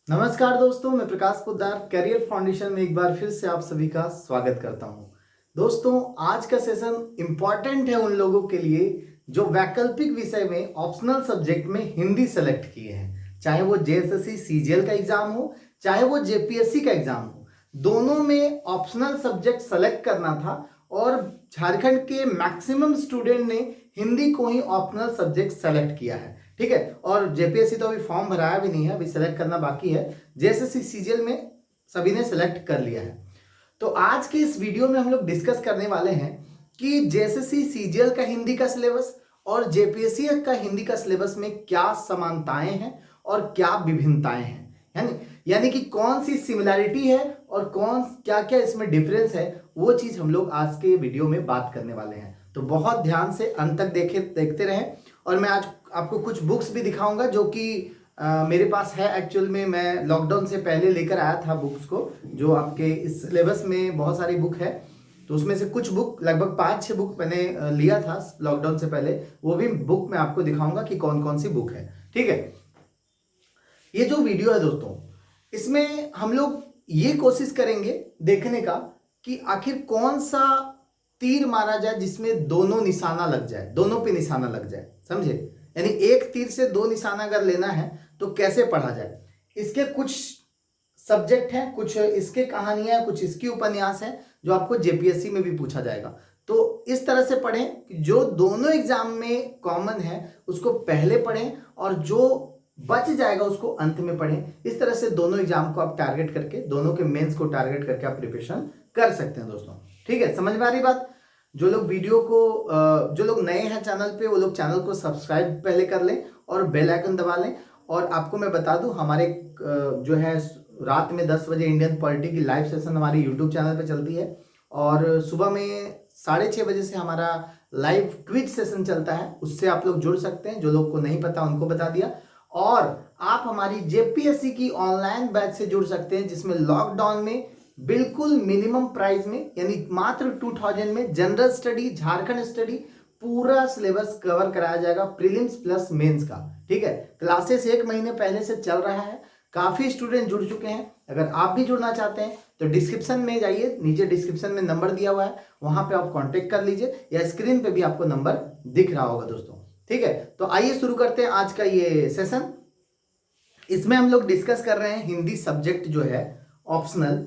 नमस्कार दोस्तों, मैं प्रकाश पोद्दार करियर फाउंडेशन में एक बार फिर से आप सभी का स्वागत करता हूं। दोस्तों, आज का सेशन इम्पॉर्टेंट है उन लोगों के लिए जो वैकल्पिक विषय में ऑप्शनल सब्जेक्ट में हिंदी सेलेक्ट किए हैं। चाहे वो जेएसएससी सीजीएल का एग्जाम हो, चाहे वो जेपीएससी का एग्जाम हो, दोनों में ऑप्शनल सब्जेक्ट सेलेक्ट करना था और झारखंड के मैक्सिमम स्टूडेंट ने हिंदी को ही ऑप्शनल सब्जेक्ट सेलेक्ट किया है। ठीक है, और जेपीएससी तो अभी फॉर्म भराया भी नहीं है, अभी सेलेक्ट करना बाकी है। जेएसएससी सीजीएल में सभी ने सेलेक्ट कर लिया है। तो आज के इस वीडियो में हम लोग डिस्कस करने वाले हैं कि जेएसएससी सीजीएल का हिंदी का सिलेबस और जेपीएससी का हिंदी का सिलेबस में क्या समानताएं हैं और क्या विभिन्नताएं हैं, यानी कि कौन सी सिमिलैरिटी है और कौन क्या क्या इसमें डिफरेंस है, वो चीज हम लोग आज के वीडियो में बात करने वाले हैं। तो बहुत ध्यान से अंत तक देखते रहें। और मैं आज आपको कुछ बुक्स भी दिखाऊंगा जो कि मेरे पास है। एक्चुअल में मैं लॉकडाउन से पहले लेकर आया था बुक्स को, जो आपके इस सिलेबस में बहुत सारी बुक है। तो उसमें से कुछ बुक, लगभग 5-6 बुक मैंने लिया था लॉकडाउन से पहले। वो भी बुक मैं आपको दिखाऊंगा कि कौन कौन सी बुक है। ठीक है, ये जो वीडियो है दोस्तों, इसमें हम लोग ये कोशिश करेंगे देखने का कि आखिर कौन सा तीर मारा जाए जिसमें दोनों निशाना लग जाए, दोनों पे निशाना लग जाए, समझे? यानी एक तीर से दो निशाना अगर लेना है तो कैसे पढ़ा जाए। इसके कुछ सब्जेक्ट हैं, कुछ इसके कहानियां, कुछ इसकी उपन्यास है जो आपको जेपीएससी में भी पूछा जाएगा। तो इस तरह से पढ़ें कि जो दोनों एग्जाम में कॉमन है उसको पहले पढ़ें और जो बच जाएगा उसको अंत में पढ़ें। इस तरह से दोनों एग्जाम को आप टारगेट करके, दोनों के मेंस को टारगेट करके आप प्रिपरेशन कर सकते हैं दोस्तों। ठीक है, समझ में आ रही बात? जो लोग वीडियो को जो लोग नए हैं चैनल पे, वो लोग चैनल को सब्सक्राइब पहले कर लें और बेल आइकन दबा लें। और आपको मैं बता दूं, हमारे जो है रात में 10 बजे इंडियन पॉलिटी की लाइव सेशन हमारी यूट्यूब चैनल पे चलती है और सुबह में 6:30 बजे से हमारा लाइव क्विज सेशन चलता है। उससे आप लोग जुड़ सकते हैं। जो लोग को नहीं पता उनको बता दिया। और आप हमारी जेपीएससी की ऑनलाइन बैच से जुड़ सकते हैं, जिसमें लॉकडाउन में बिल्कुल मिनिमम प्राइस में, यानी मात्र 2000 में जनरल स्टडी, झारखंड स्टडी पूरा सिलेबस कवर कराया जाएगा, प्रीलिम्स प्लस मेंस का। ठीक है, क्लासेस 1 महीने पहले से चल रहा है, काफी स्टूडेंट जुड़ चुके हैं। अगर आप भी जुड़ना चाहते हैं तो डिस्क्रिप्शन में जाइए, नीचे डिस्क्रिप्शन में नंबर दिया हुआ है, वहां पे आप कांटेक्ट कर लीजिए या स्क्रीन पे भी आपको नंबर दिख रहा होगा दोस्तों। ठीक है, तो आइए शुरू करते हैं आज का ये सेशन। इसमें हम लोग डिस्कस कर रहे हैं हिंदी सब्जेक्ट जो है ऑप्शनल,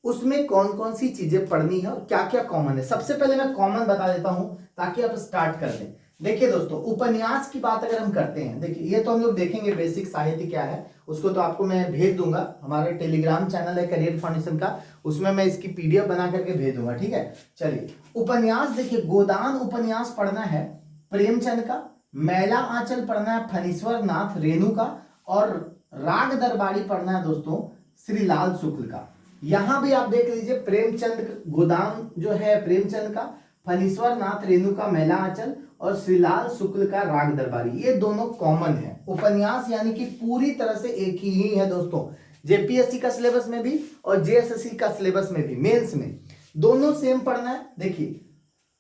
उसमें कौन कौन सी चीजें पढ़नी है और क्या क्या कॉमन है। सबसे पहले मैं कॉमन बता देता हूं ताकि आप स्टार्ट कर दें। देखिए दोस्तों, उपन्यास की बात अगर हम करते हैं, देखिए ये तो हम लोग देखेंगे बेसिक साहित्य क्या है, उसको तो आपको मैं भेज दूंगा। हमारे टेलीग्राम चैनल है करियर फाउंडेशन का, उसमें मैं इसकी पीडीएफ बना करके भेज दूंगा। ठीक है, चलिए उपन्यास देखिए, गोदान उपन्यास पढ़ना है प्रेमचंद का, मैला आंचल पढ़ना है फणीश्वर नाथ रेणु का, और राग दरबारी पढ़ना है दोस्तों श्रीलाल शुक्ल का। यहां भी आप देख लीजिए, प्रेमचंद गोदान जो है प्रेमचंद का, फणीश्वर नाथ रेणु का मैला आंचल और श्रीलाल शुक्ल का राग दरबारी, ये दोनों कॉमन है उपन्यास, यानी कि पूरी तरह से एक ही है दोस्तों। जेपीएससी का सिलेबस में भी और जेएसएससी का सिलेबस में भी, मेंस में दोनों सेम पढ़ना है। देखिए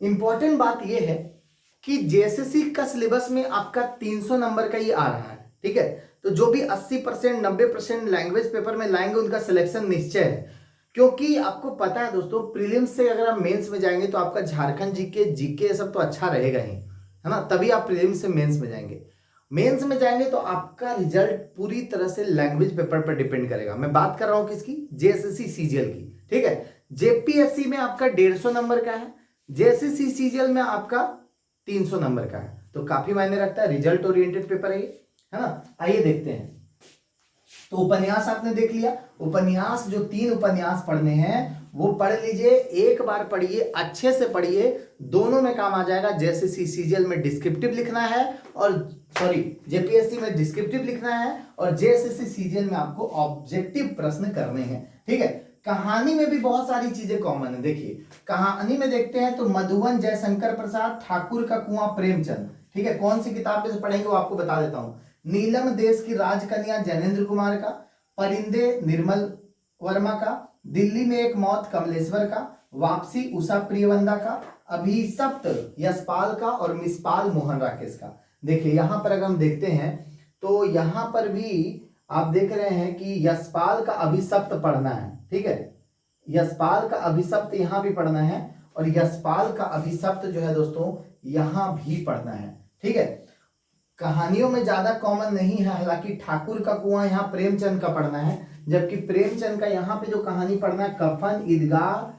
इंपॉर्टेंट बात यह है कि जेएसएससी का सिलेबस में आपका 300 नंबर का ही आ रहा है। ठीक है, तो जो भी 80% 90% लैंग्वेज पेपर में लाएंगे उनका सिलेक्शन निश्चय है। क्योंकि आपको पता है दोस्तों, प्रीलिम्स से अगर आप मेंस में जाएंगे तो आपका झारखंड जीके सब तो अच्छा रहेगा ही, है ना, तभी आप प्रीलिम्स से मेंस में जाएंगे। मेंस में जाएंगे तो आपका रिजल्ट पूरी तरह से लैंग्वेज पेपर पर डिपेंड करेगा। मैं बात कर रहा हूं किसकी? जेएसएससी सीजीएल की। ठीक है, जेपीएससी में आपका 150 नंबर का है, जेएसएससी सीजीएल में आपका 300 नंबर का है। तो काफी मायने रखता है, रिजल्ट ओरिएंटेड पेपर है ना। आइए देखते हैं। तो उपन्यास आपने देख लिया। उपन्यास जो 3 उपन्यास पढ़ने हैं वो पढ़ लीजिए, एक बार पढ़िए, अच्छे से पढ़िए, दोनों में काम आ जाएगा। जैसे सीजीएल में डिस्क्रिप्टिव लिखना है और जेपीएससी में डिस्क्रिप्टिव लिखना है और जेएसएससी सीजीएल में आपको ऑब्जेक्टिव प्रश्न करने हैं। ठीक है, कहानी में भी बहुत सारी चीजें कॉमन है। देखिए कहानी में देखते हैं तो मधुबन जयशंकर प्रसाद, ठाकुर का कुआं प्रेमचंद। ठीक है, कौन सी किताब से पढ़ेंगे वो आपको बता देता हूं। नीलम देश की राजकन्या जैनेन्द्र कुमार का, परिंदे निर्मल वर्मा का, दिल्ली में एक मौत कमलेश्वर का, वापसी उषा प्रियवंदा का, अभिशप्त यशपाल का और मिसपाल मोहन राकेश का। देखिए यहां पर अगर हम देखते हैं तो यहां पर भी आप देख रहे हैं कि यशपाल का अभिशप्त पढ़ना है, ठीक है, यशपाल का अभिशप्त यहाँ भी पढ़ना है और यशपाल का अभिशप्त जो है दोस्तों यहाँ भी पढ़ना है, ठीक है। कहानियों में ज्यादा कॉमन नहीं है, हालांकि ठाकुर का कुआं यहाँ प्रेमचंद का पढ़ना है, जबकि प्रेमचंद का यहाँ पे जो कहानी पढ़ना है कफन, ईदगाह,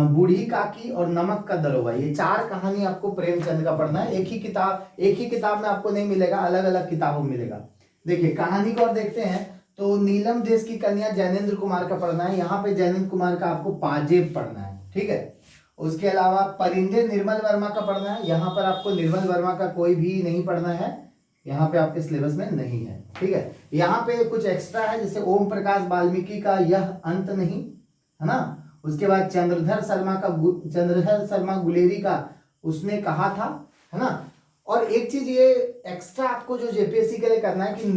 बूढ़ी काकी और नमक का दरोगा, ये 4 कहानी आपको प्रेमचंद का पढ़ना है। एक ही किताब में आपको नहीं मिलेगा, अलग अलग किताबों में मिलेगा। देखिए कहानी को और देखते हैं तो नीलम देश की कन्या जैनेन्द्र कुमार का पढ़ना है, यहाँ पे जैनेन्द्र कुमार का आपको पाजेब पढ़ना है, ठीक है। उसके अलावा परिंदे निर्मल वर्मा का पढ़ना है, यहाँ पर आपको निर्मल वर्मा का कोई भी नहीं पढ़ना है, यहाँ पे आपके सिलेबस में नहीं है, ठीक है। यहाँ पे कुछ एक्स्ट्रा है, जैसे ओम प्रकाश वाल्मीकि का यह अंत नहीं, है ना। उसके बाद चंद्रधर शर्मा गुलेरी का उसने कहा था, है ना। और एक चीज ये एक्स्ट्रा आपको जो जेपीएससी के लिए करना है कि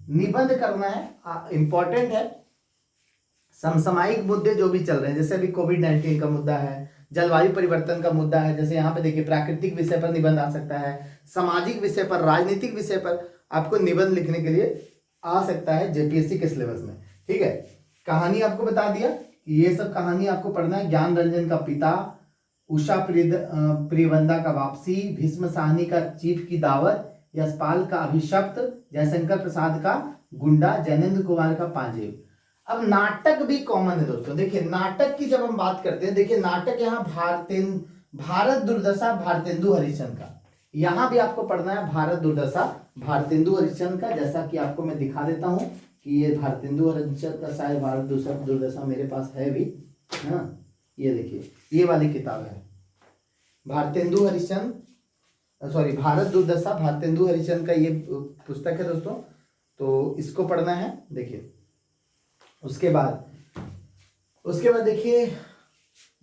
निबंध करना है, इंपॉर्टेंट है। समसामयिक मुद्दे जो भी चल रहे हैं, जैसे अभी कोविड-19 का मुद्दा है, जलवायु परिवर्तन का मुद्दा है, जैसे यहाँ पे देखिए प्राकृतिक विषय पर निबंध आ सकता है, सामाजिक विषय पर, राजनीतिक विषय पर आपको निबंध लिखने के लिए आ सकता है जेपीएससी के सिलेबस में, ठीक है। कहानी आपको बता दिया कि ये सब कहानी आपको पढ़ना है। ज्ञान रंजन का पिता, उषा प्रियवंदा का वापसी, भीष्म साहनी का चीफ की दावत, यशपाल का अभिशप्त, जयशंकर प्रसाद का गुंडा, जैनेन्द्र कुमार का पांजेब। अब नाटक भी कॉमन है दोस्तों। देखिए नाटक की जब हम बात करते हैं, देखिए नाटक यहाँ भारत दुर्दशा भारतेंदु हरिश्चंद्र का, यहाँ भी आपको पढ़ना है भारत दुर्दशा भारतेंदु हरिश्चंद्र का। जैसा कि आपको मैं दिखा देता हूँ कि ये भारतेंदु हरिश्चंद्र का शायद भारत दुर्दशा मेरे पास है भी, है ना। ये देखिए ये वाली किताब है भारतेंदु हरिश्चंद्र, सॉरी भारत दुर्दशा भारतेंदु हरिश्चंद्र का ये पुस्तक है दोस्तों, तो इसको पढ़ना है। देखिए उसके बाद देखिए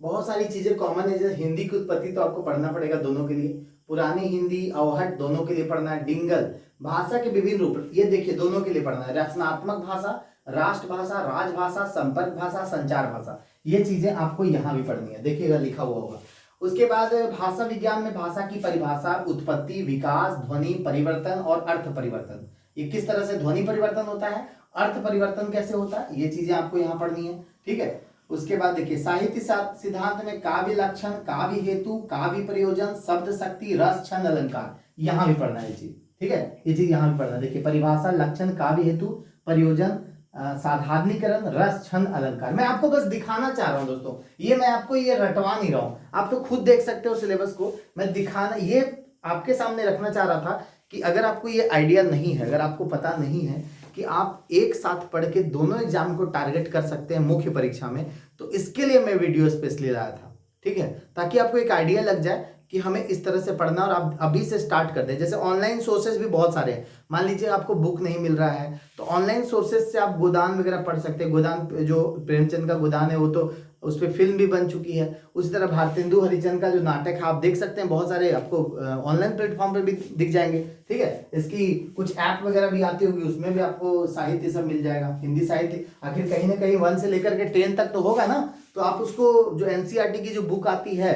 बहुत सारी चीजें कॉमन है, जैसे हिंदी की उत्पत्ति तो आपको पढ़ना पड़ेगा दोनों के लिए, पुरानी हिंदी अवहट दोनों के लिए पढ़ना है, डिंगल, भाषा के विभिन्न रूप, ये देखिए दोनों के लिए पढ़ना है, रचनात्मक भाषा, राष्ट्रभाषा, राजभाषा, संपर्क भाषा, संचार भाषा, ये चीजें आपको यहाँ भी पढ़नी है, देखिएगा लिखा हुआ होगा। उसके बाद भाषा विज्ञान में भाषा की परिभाषा, उत्पत्ति, विकास, ध्वनि परिवर्तन और अर्थ परिवर्तन, ये किस तरह से ध्वनि परिवर्तन होता है, अर्थ परिवर्तन कैसे होता है, ये चीजें आपको यहाँ पढ़नी है, ठीक है। उसके बाद देखिए साहित्य सिद्धांत में काव्य लक्षण, काव्य हेतु, काव्य प्रयोजन, शब्द शक्ति, रस, छंद, अलंकार, यहाँ भी पढ़ना है ये चीज, ठीक है, ये चीज यहाँ भी पढ़ना है। देखिए परिभाषा, लक्षण, काव्य हेतु, प्रयोजन, साधारणीकरण, रस, छंद, अलंकार। मैं आपको बस दिखाना चाह रहा हूँ दोस्तों, ये मैं आपको ये रटवा नहीं रहा हूँ, आप तो खुद देख सकते हो सिलेबस को, मैं दिखाना ये आपके सामने रखना चाह रहा था कि अगर आपको ये आइडिया नहीं है, अगर आपको पता नहीं है कि आप एक साथ पढ़ के दोनों एग्जाम को टारगेट कर सकते हैं मुख्य परीक्षा में, तो इसके लिए मैं वीडियो स्पेशली लाया था, ठीक है, ताकि आपको एक आइडिया लग जाए कि हमें इस तरह से पढ़ना, और आप अभी से स्टार्ट कर दें। जैसे ऑनलाइन सोर्सेज भी बहुत सारे हैं, मान लीजिए आपको बुक नहीं मिल रहा है तो ऑनलाइन सोर्सेज से आप गोदान वगैरह पढ़ सकते हैं। गोदान जो प्रेमचंद का गोदान है वो तो उस पर फिल्म भी बन चुकी है। उसी तरह भारतेंदु हरिश्चंद्र का जो नाटक है आप देख सकते हैं, बहुत सारे आपको ऑनलाइन प्लेटफॉर्म पे भी दिख जाएंगे, ठीक है। इसकी कुछ ऐप वगैरह भी आती होगी, उसमें भी आपको साहित्य सब मिल जाएगा, हिंदी साहित्य, आखिर कहीं ना कहीं 1 से लेकर के 10 तक तो होगा ना, तो आप उसको जो एनसीईआरटी की जो बुक आती है,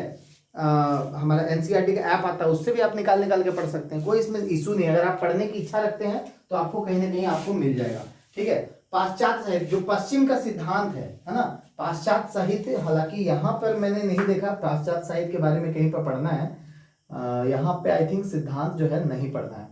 हमारा एनसीईआरटी का ऐप आता है, उससे भी आप निकाल के पढ़ सकते हैं, कोई इसमें इशू नहीं है। अगर आप पढ़ने की इच्छा रखते हैं तो आपको कहीं ना कहीं आपको मिल जाएगा, ठीक है। पाश्चात्य साहित्य जो पश्चिम का सिद्धांत है ना, पाश्चात्य साहित्य, हालांकि यहाँ पर मैंने नहीं देखा पाश्चात्य साहित्य के बारे में कहीं पर पढ़ना है, यहाँ पे आई थिंक सिद्धांत जो है नहीं पढ़ना है।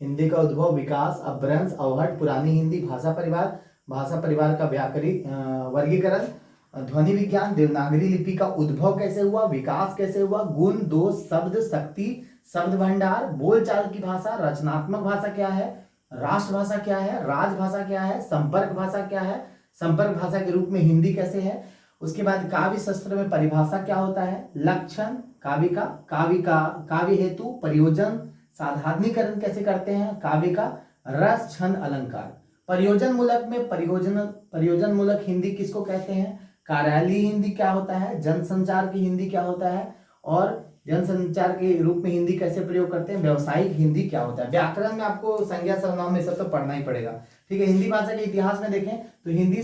हिंदी का उद्भव, विकास, अपभ्रंश, अवहट, पुरानी हिंदी, भाषा परिवार का व्याकरण वर्गीकरण, ध्वनि विज्ञान, देवनागरी लिपि का उद्भव कैसे हुआ, विकास कैसे हुआ, गुण, दोष, शब्द शक्ति, शब्द भंडार, बोलचाल की भाषा, रचनात्मक भाषा क्या है, राष्ट्रभाषा क्या है, राजभाषा क्या है, संपर्क भाषा क्या है, संपर्क भाषा के रूप में हिंदी कैसे है। उसके बाद काव्य शास्त्र में परिभाषा क्या होता है, लक्षण, काव्य हेतु, प्रयोजन, साधारणीकरण कैसे करते हैं काव्य का, रस, छंद, अलंकार। प्रयोजन मूलक हिंदी किसको कहते हैं, कार्यालयीय हिंदी क्या होता है, जनसंचार की हिंदी क्या होता है, और जनसंचार के रूप में हिंदी कैसे प्रयोग करते हैं, व्यवसायिक हिंदी क्या होता है। व्याकरण में आपको संज्ञा सर्वनाम में सब तो पढ़ना ही पड़ेगा, ठीक है। हिंदी भाषा के इतिहास में देखें तो हिंदी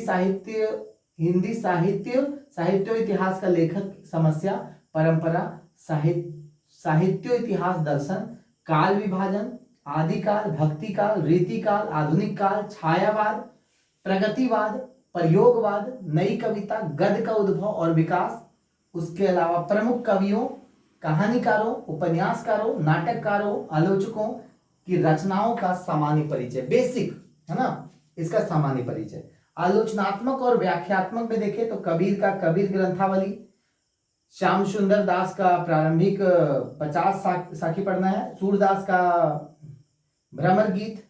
साहित्य इतिहास का लेखक, समस्या, परंपरा, साहित्य इतिहास, दर्शन, काल विभाजन, आदिकाल, भक्ति काल, रीति काल, आधुनिक काल, छायावाद, प्रगतिवाद, प्रयोगवाद, नई कविता, गद्य का उद्भव और विकास, उसके अलावा प्रमुख कवियों, कहानीकारों, उपन्यासकारों, नाटककारों, आलोचकों की रचनाओं का सामान्य परिचय, बेसिक है ना, इसका सामान्य परिचय। आलोचनात्मक और व्याख्यात्मक में देखें तो कबीर का कबीर ग्रंथावली, श्याम सुंदर दास का प्रारंभिक 50 साखी पढ़ना है, सूरदास का भ्रमर गीत,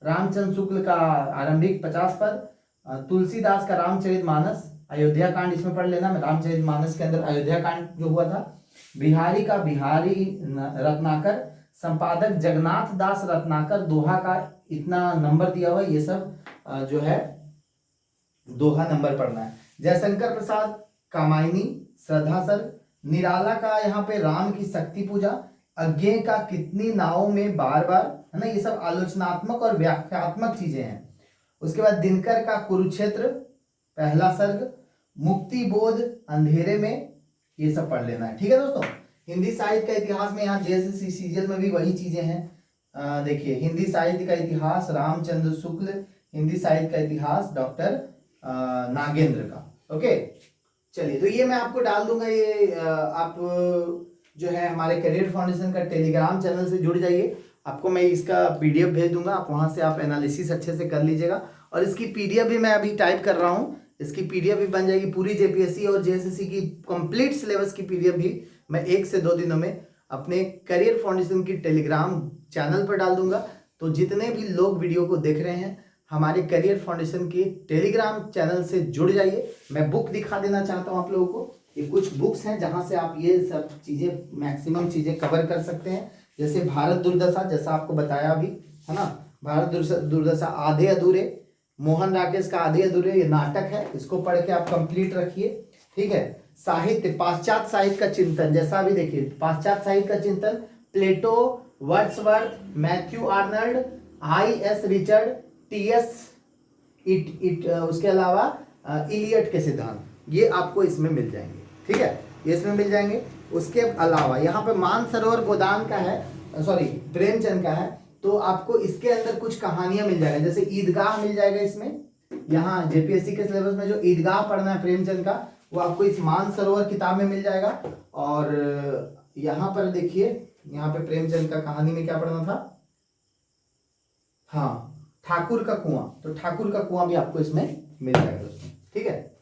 रामचंद्र शुक्ल का आरंभिक 50 पद, तुलसीदास का रामचरितमानस, अयोध्या कांड इसमें पढ़ लेना, रामचरितमानस के अंदर अयोध्या कांड जो हुआ था, बिहारी का बिहारी रत्नाकर, संपादक जगन्नाथ दास रत्नाकर, दोहा का इतना नंबर दिया हुआ है, ये सब जो है दोहा नंबर पढ़ना है। जयशंकर प्रसाद कामायनी, श्रद्धा सर, निराला का यहाँ पे राम की शक्ति पूजा, अज्ञेय का कितनी नावों में बार बार, है ना, ये सब आलोचनात्मक और व्याख्यात्मक चीजें हैं। उसके बाद दिनकर का कुरुक्षेत्र पहला सर्ग, मुक्ति बोध अंधेरे में, ये सब पढ़ लेना है। ठीक है दोस्तों, हिंदी साहित्य का इतिहास में यहाँ जेएसएससी सीजीएल में भी वही चीजें हैं। देखिए, हिंदी साहित्य का इतिहास रामचंद्र शुक्ल, हिंदी साहित्य का इतिहास डॉक्टर नागेंद्र का। ओके, चलिए, तो ये मैं आपको डाल दूंगा, ये आप जो है हमारे करियर फाउंडेशन का टेलीग्राम चैनल से जुड़ जाइए, आपको मैं इसका पीडीएफ भेज दूंगा, आप वहां से आप एनालिसिस अच्छे से कर लीजिएगा, और इसकी पीडीएफ भी मैं अभी टाइप कर रहा हूँ, इसकी पीडीएफ भी बन जाएगी, पूरी जेपीएससी और जेएसएससी की कंप्लीट सिलेबस की पीडीएफ भी मैं 1 से 2 दिनों में अपने करियर फाउंडेशन की टेलीग्राम चैनल पर डाल दूंगा। तो जितने भी लोग वीडियो को देख रहे हैं, हमारे करियर फाउंडेशन के टेलीग्राम चैनल से जुड़ जाइए। मैं बुक दिखा देना चाहता हूँ आप लोगों को, ये कुछ बुक्स हैं जहां से आप ये सब चीजें, मैक्सिमम चीजें कवर कर सकते हैं। जैसे भारत दुर्दशा, जैसा आपको बताया अभी, है ना, भारत दुर्दशा आधे अधूरे, मोहन राकेश का आधे अधूरे, ये नाटक है, इसको पढ़ के आप कंप्लीट रखिए। ठीक है, साहित्य, पाश्चात्य साहित्य का चिंतन, जैसा अभी देखिए, पाश्चात्य साहित्य का चिंतन, Plato, Wordsworth, Matthew Arnold, I S. Richard, T S. उसके अलावा इलियट के सिद्धांत, ये आपको इसमें मिल जाएंगे। ठीक है, ये इसमें मिल जाएंगे। उसके अलावा यहाँ पे मानसरोवर गोदान का है, सॉरी प्रेमचंद का है, तो आपको इसके अंदर कुछ कहानियां मिल जाएगा, जैसे ईदगाह मिल जाएगा इसमें, यहाँ जेपीएससी के सिलेबस में जो ईदगाह पढ़ना है प्रेमचंद का, वो आपको इस मानसरोवर किताब में मिल जाएगा। और यहाँ पर देखिए, यहाँ पे प्रेमचंद का कहानी में क्या पढ़ना था, हाँ, ठाकुर का कुआं, तो ठाकुर का कुआं भी आपको इसमें मिल जाएगा दोस्तों। ठीक है,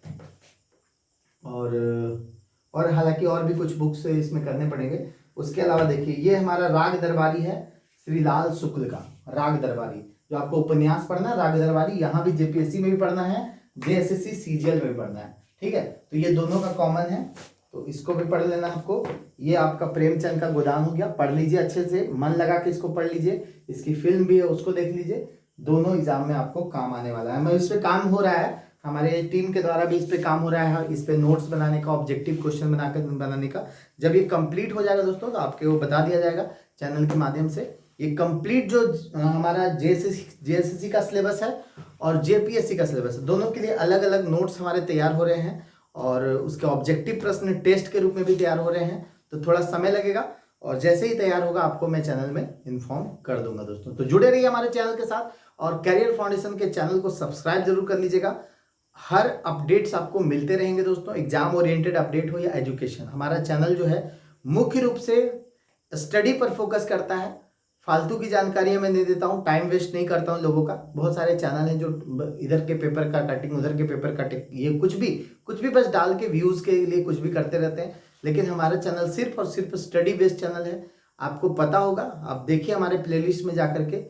और हालांकि और भी कुछ बुक्स इसमें करने पड़ेंगे। उसके अलावा देखिए, ये हमारा राग दरबारी है, श्रीलाल शुक्ल का राग दरबारी, जो आपको उपन्यास पढ़ना है, राग दरबारी, यहाँ भी जेपीएससी में भी पढ़ना है, जेएसएससी सीजीएल में भी पढ़ना है। ठीक है, तो ये दोनों का कॉमन है, तो इसको भी पढ़ लेना आपको। ये आपका प्रेमचंद का गोदान हो गया, पढ़ लीजिए अच्छे से, मन लगा के इसको पढ़ लीजिए, इसकी फिल्म भी है, उसको देख लीजिए, दोनों एग्जाम में आपको काम आने वाला है। मैं इस पे काम हो रहा है, हमारे टीम के द्वारा भी इस पे काम हो रहा है, इस पे नोट्स बनाने का, ऑब्जेक्टिव क्वेश्चन बनाने का। जब ये कंप्लीट हो जाएगा दोस्तों, तो आपके वो बता दिया जाएगा चैनल के माध्यम से। ये कंप्लीट जो हमारा जेएसएससी का सिलेबस है और जेपीएससी का सिलेबस है, दोनों के लिए अलग अलग नोट्स हमारे तैयार हो रहे हैं, और उसके ऑब्जेक्टिव प्रश्न टेस्ट के रूप में भी तैयार हो रहे हैं, तो थोड़ा समय लगेगा, और जैसे ही तैयार होगा आपको मैं चैनल में इन्फॉर्म कर दूंगा दोस्तों। तो जुड़े रहिए हमारे चैनल के साथ, और करियर फाउंडेशन के चैनल को सब्सक्राइब जरूर कर लीजिएगा। हर अपडेट्स आपको मिलते रहेंगे दोस्तों, एग्जाम ओरिएंटेड अपडेट हो या एजुकेशन। हमारा चैनल जो है मुख्य रूप से स्टडी पर फोकस करता है, फालतू की जानकारियां मैं दे देता हूँ, टाइम वेस्ट नहीं करता हूँ लोगों का। बहुत सारे चैनल हैं जो इधर के पेपर का कटिंग, उधर के पेपर कटिंग, ये कुछ भी बस डाल के व्यूज के लिए कुछ भी करते रहते हैं, लेकिन हमारा चैनल सिर्फ और सिर्फ स्टडी बेस्ड चैनल है। आपको पता होगा, आप देखिए हमारे प्लेलिस्ट में जाकर के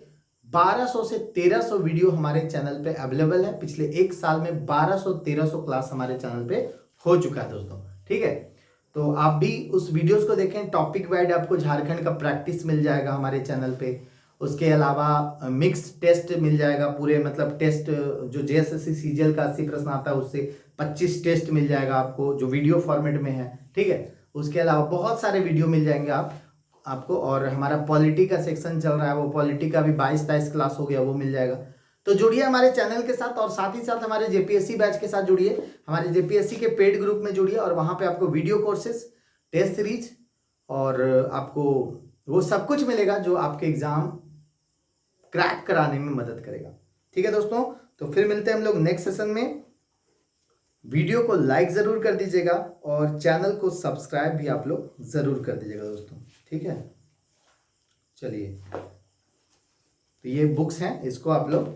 1200 से 1300 वीडियो हमारे चैनल पे अवेलेबल है। पिछले 1 साल में 1200-1300 क्लास हमारे चैनल पे हो चुका है दोस्तों। ठीक है, तो आप भी उस वीडियोस को देखें, टॉपिक वाइड आपको झारखंड का प्रैक्टिस मिल जाएगा हमारे चैनल पे। उसके अलावा मिक्स टेस्ट मिल जाएगा, पूरे मतलब टेस्ट जो जेएसएससी सीजीएल का 80 प्रश्न आता है, उससे 25 टेस्ट मिल जाएगा आपको, जो वीडियो फॉर्मेट में है। ठीक है, उसके अलावा बहुत सारे वीडियो मिल जाएंगे आपको, और हमारा पॉलिटी का सेक्शन चल रहा है, वो पॉलिटी का भी 22-23 क्लास हो गया, वो मिल जाएगा। तो जुड़िए हमारे चैनल के साथ, और साथ ही साथ हमारे जेपीएससी बैच के साथ जुड़िए, हमारे जेपीएससी के पेड ग्रुप में जुड़िए, और वहाँ पे आपको वीडियो कोर्सेज, टेस्ट सीरीज, और आपको वो सब कुछ मिलेगा जो आपके एग्जाम क्रैक कराने में मदद करेगा। ठीक है दोस्तों, तो फिर मिलते हैं हम लोग नेक्स्ट सेशन में। वीडियो को लाइक ज़रूर कर दीजिएगा और चैनल को सब्सक्राइब भी आप लोग ज़रूर कर दीजिएगा दोस्तों। ठीक है, चलिए, तो ये बुक्स हैं, इसको आप लोग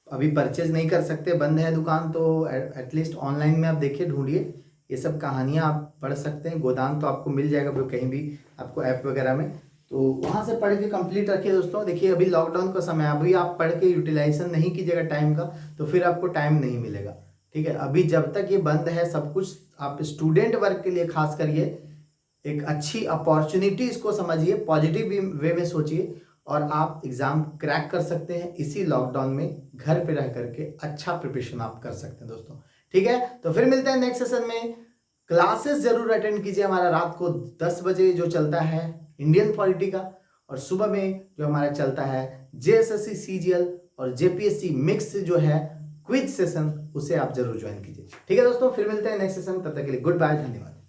अभी परचेज नहीं कर सकते, बंद है दुकान, तो एटलीस्ट ऑनलाइन में आप देखिए, ढूंढिए, ये सब कहानियाँ आप पढ़ सकते हैं। गोदान तो आपको मिल जाएगा कहीं भी आपको ऐप वगैरह में, तो वहाँ से पढ़ के कंप्लीट रखिए दोस्तों। देखिए अभी लॉकडाउन का समय, अभी आप पढ़ के यूटिलाइजेशन नहीं कीजिएगा टाइम का, तो फिर आपको टाइम नहीं मिलेगा। ठीक है, अभी जब तक ये बंद है सब कुछ, आप स्टूडेंट वर्ग के लिए खास करिए एक अच्छी अपॉर्चुनिटी इसको समझिए, पॉजिटिव वे में सोचिए, और आप एग्ज़ाम क्रैक कर सकते हैं इसी लॉकडाउन में, घर पे रह करके अच्छा प्रिपरेशन आप कर सकते हैं दोस्तों। ठीक है, तो फिर मिलते हैं नेक्स्ट सेशन में। क्लासेस जरूर अटेंड कीजिए, हमारा रात को 10 बजे जो चलता है इंडियन पॉलिटी का, और सुबह में जो हमारा चलता है जेएसएससी सीजीएल और जेपीएससी मिक्स जो है क्विज सेशन, उसे आप जरूर ज्वाइन कीजिए। ठीक है दोस्तों, फिर मिलते हैं नेक्स्ट सेशन, तब तक के लिए गुड बाय, धन्यवाद।